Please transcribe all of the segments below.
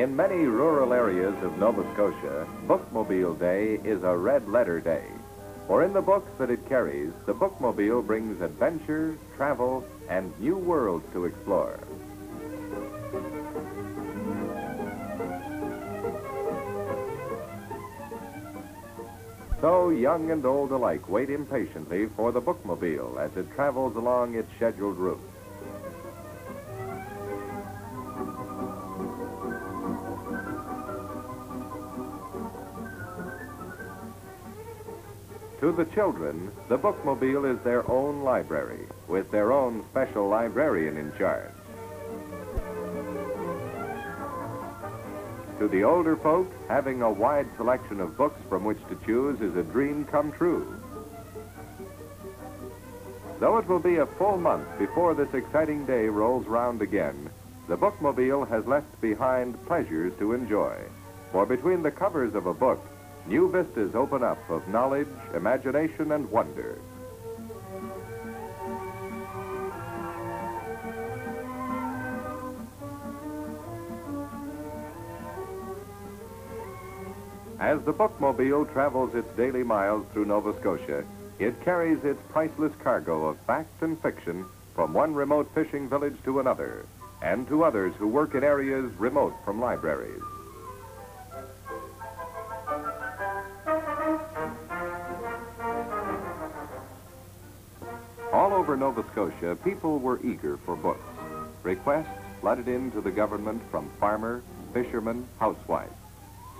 In many rural areas of Nova Scotia, Bookmobile Day is a red-letter day. For in the books that it carries, the Bookmobile brings adventure, travel, and new worlds to explore. So young and old alike wait impatiently for the Bookmobile as it travels along its scheduled route. To the children, the Bookmobile is their own library, with their own special librarian in charge. To the older folk, having a wide selection of books from which to choose is a dream come true. Though it will be a full month before this exciting day rolls round again, the Bookmobile has left behind pleasures to enjoy. For between the covers of a book, new vistas open up of knowledge, imagination, and wonder. As the Bookmobile travels its daily miles through Nova Scotia, it carries its priceless cargo of fact and fiction from one remote fishing village to another, and to others who work in areas remote from libraries. All over Nova Scotia, people were eager for books. Requests flooded into the government from farmer, fisherman, housewife.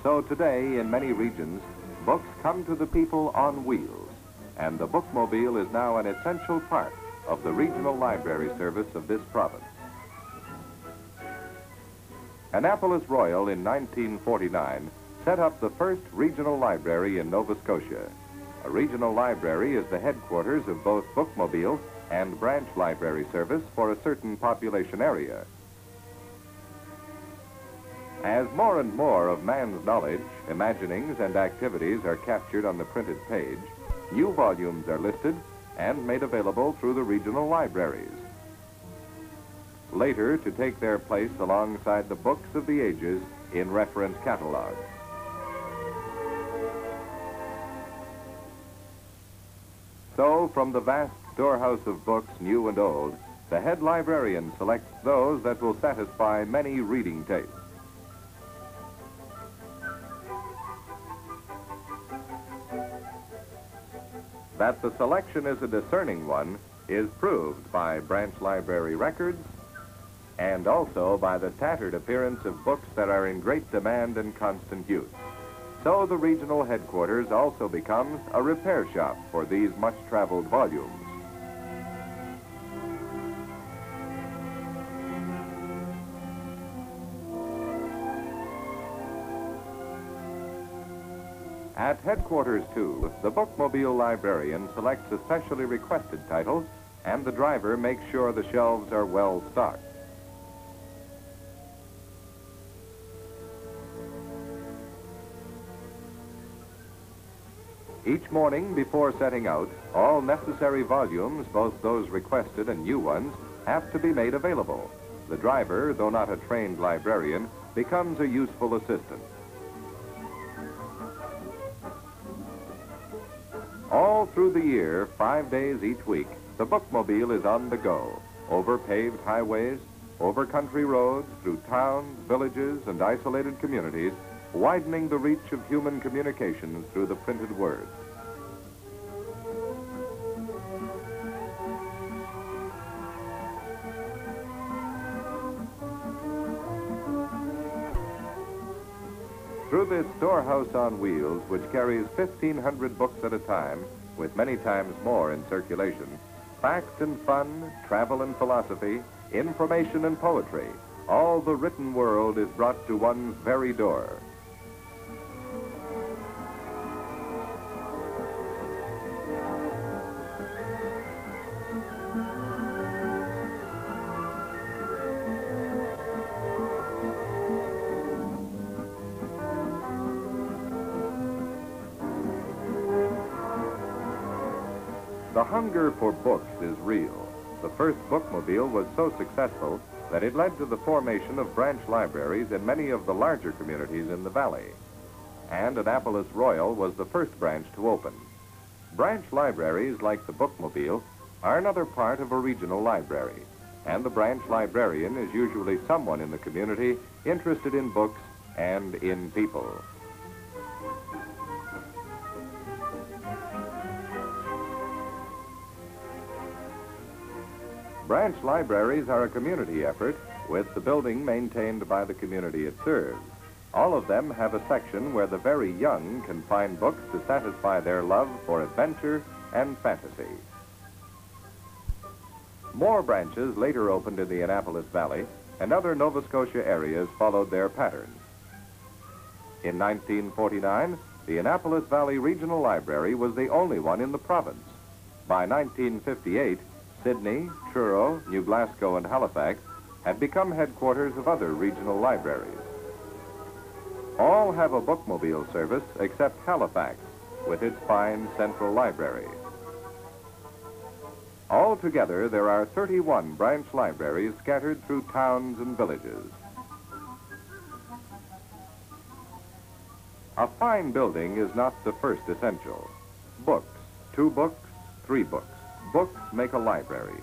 So today, in many regions, books come to the people on wheels, and the Bookmobile is now an essential part of the regional library service of this province. Annapolis Royal in 1949 set up the first regional library in Nova Scotia. A regional library is the headquarters of both Bookmobile and branch library service for a certain population area. As more and more of man's knowledge, imaginings, and activities are captured on the printed page, new volumes are listed and made available through the regional libraries. Later to take their place alongside the books of the ages in reference catalogs. So, from the vast storehouse of books, new and old, the head librarian selects those that will satisfy many reading tastes. That the selection is a discerning one is proved by branch library records and also by the tattered appearance of books that are in great demand and constant use. So the regional headquarters also becomes a repair shop for these much-traveled volumes. At headquarters, too, the Bookmobile librarian selects a specially requested title, and the driver makes sure the shelves are well stocked. Each morning before setting out, all necessary volumes, both those requested and new ones, have to be made available. The driver, though not a trained librarian, becomes a useful assistant. All through the year, 5 days each week, the Bookmobile is on the go, over paved highways, over country roads, through towns, villages, and isolated communities, widening the reach of human communications through the printed word. Through this storehouse on wheels, which carries 1,500 books at a time, with many times more in circulation, fact and fun, travel and philosophy, information and poetry, all the written world is brought to one's very door. The hunger for books is real. The first Bookmobile was so successful that it led to the formation of branch libraries in many of the larger communities in the valley. And Annapolis Royal was the first branch to open. Branch libraries, like the bookmobile, are another part of a regional library, and the branch librarian is usually someone in the community interested in books and in people. Branch libraries are a community effort, with the building maintained by the community it serves. All of them have a section where the very young can find books to satisfy their love for adventure and fantasy. More branches later opened in the Annapolis Valley, and other Nova Scotia areas followed their patterns. In 1949, the Annapolis Valley Regional Library was the only one in the province. By 1958, Sydney, Truro, New Glasgow, and Halifax had become headquarters of other regional libraries. All have a bookmobile service except Halifax, with its fine central library. Altogether, there are 31 branch libraries scattered through towns and villages. A fine building is not the first essential. Books, 2 books, 3 books. Books make a library.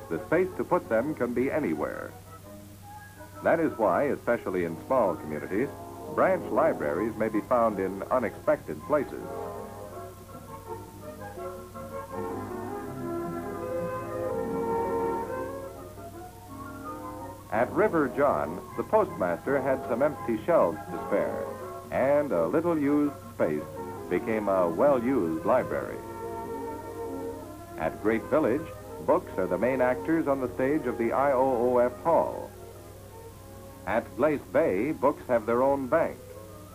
The space to put them can be anywhere. That is why, especially in small communities, branch libraries may be found in unexpected places. At River John, the postmaster had some empty shelves to spare, and a little used space became a well-used library. At Great Village, books are the main actors on the stage of the IOOF Hall. At Glace Bay, books have their own bank.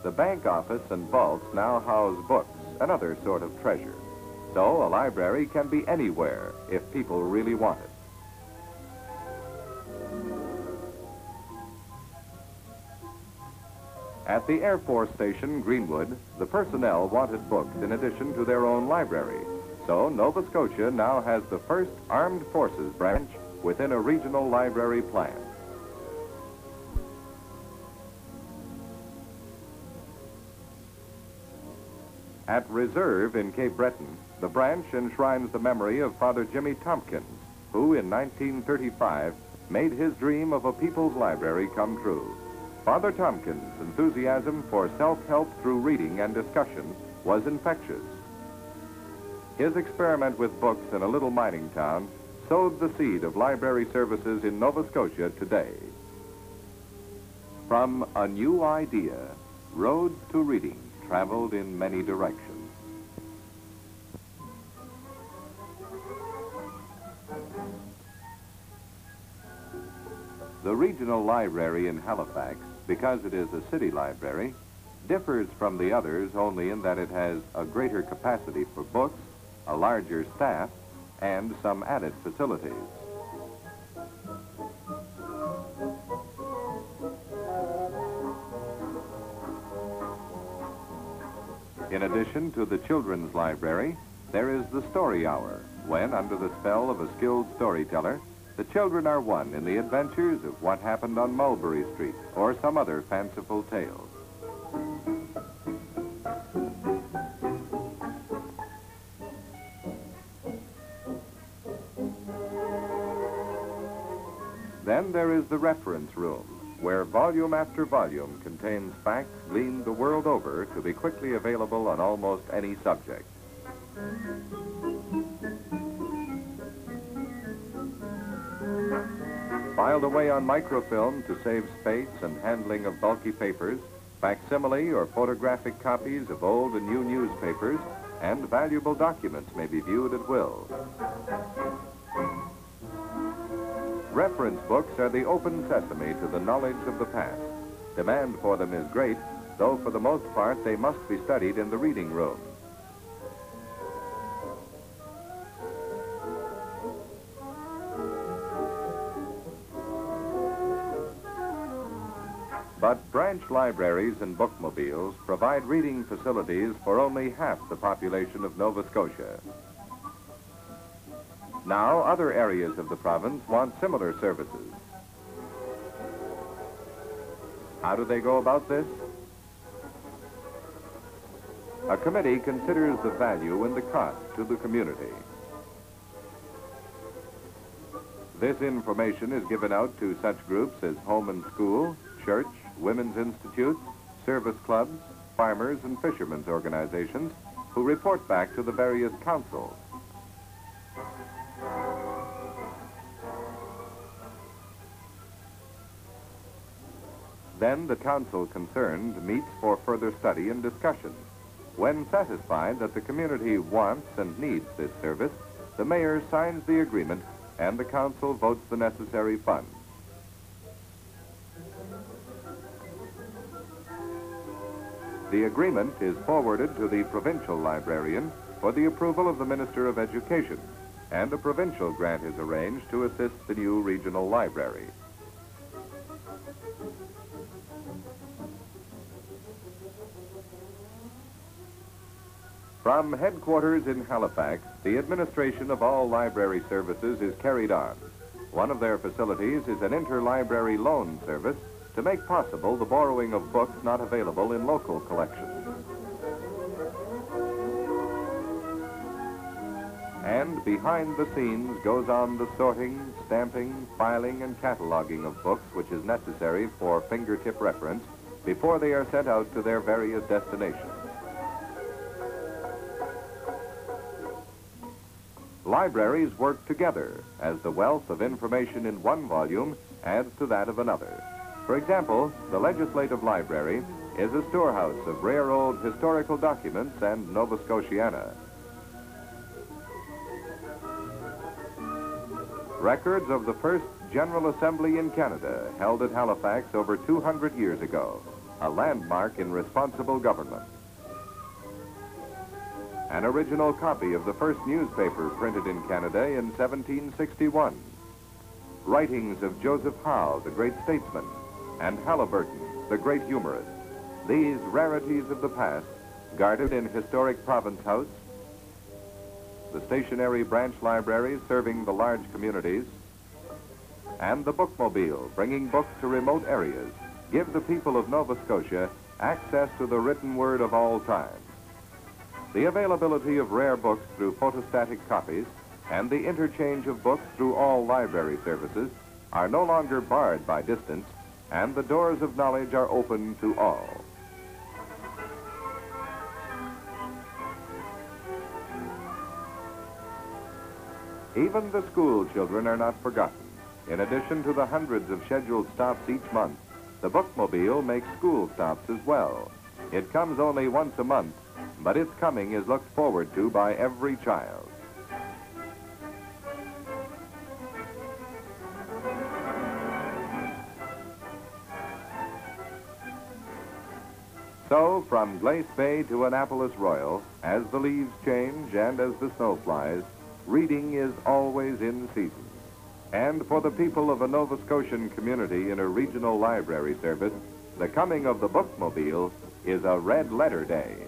The bank office and vaults now house books, another sort of treasure. So a library can be anywhere if people really want it. At the Air Force Station, Greenwood, the personnel wanted books in addition to their own library. So Nova Scotia now has the first Armed Forces branch within a regional library plan. At Reserve in Cape Breton, the branch enshrines the memory of Father Jimmy Tompkins, who in 1935 made his dream of a people's library come true. Father Tompkins' enthusiasm for self-help through reading and discussion was infectious. His experiment with books in a little mining town sowed the seed of library services in Nova Scotia today. From a new idea, roads to reading traveled in many directions. The regional library in Halifax, because it is a city library, differs from the others only in that it has a greater capacity for books, a larger staff, and some added facilities. In addition to the children's library, there is the story hour, when, under the spell of a skilled storyteller, the children are won in the adventures of what happened on Mulberry Street or some other fanciful tale. Then there is the reference room, where volume after volume contains facts gleaned the world over to be quickly available on almost any subject. Filed away on microfilm to save space and handling of bulky papers, facsimile or photographic copies of old and new newspapers, and valuable documents may be viewed at will. Reference books are the open sesame to the knowledge of the past. Demand for them is great, though for the most part they must be studied in the reading room. But branch libraries and bookmobiles provide reading facilities for only half the population of Nova Scotia. Now, other areas of the province want similar services. How do they go about this? A committee considers the value and the cost to the community. This information is given out to such groups as Home and School, Church, Women's Institutes, service clubs, farmers and fishermen's organizations, who report back to the various councils. Then the council concerned meets for further study and discussion. When satisfied that the community wants and needs this service, the mayor signs the agreement and the council votes the necessary funds. The agreement is forwarded to the provincial librarian for the approval of the Minister of Education, and a provincial grant is arranged to assist the new regional library. From headquarters in Halifax, the administration of all library services is carried on. One of their facilities is an interlibrary loan service to make possible the borrowing of books not available in local collections. And behind the scenes goes on the sorting, stamping, filing, and cataloging of books which is necessary for fingertip reference before they are sent out to their various destinations. Libraries work together as the wealth of information in one volume adds to that of another. For example, the Legislative Library is a storehouse of rare old historical documents and Nova Scotiana. Records of the first General Assembly in Canada, held at Halifax over 200 years ago, a landmark in responsible government. An original copy of the first newspaper printed in Canada in 1761. Writings of Joseph Howe, the great statesman, and Halliburton, the great humorist. These rarities of the past, guarded in historic Province House, the stationary branch libraries serving the large communities, and the bookmobile bringing books to remote areas, give the people of Nova Scotia access to the written word of all time. The availability of rare books through photostatic copies and the interchange of books through all library services are no longer barred by distance, and the doors of knowledge are open to all. Even the school children are not forgotten. In addition to the hundreds of scheduled stops each month, the bookmobile makes school stops as well. It comes only once a month, but its coming is looked forward to by every child. So, from Glace Bay to Annapolis Royal, as the leaves change and as the snow flies, reading is always in season. And for the people of a Nova Scotian community in a regional library service, the coming of the bookmobile is a red letter day.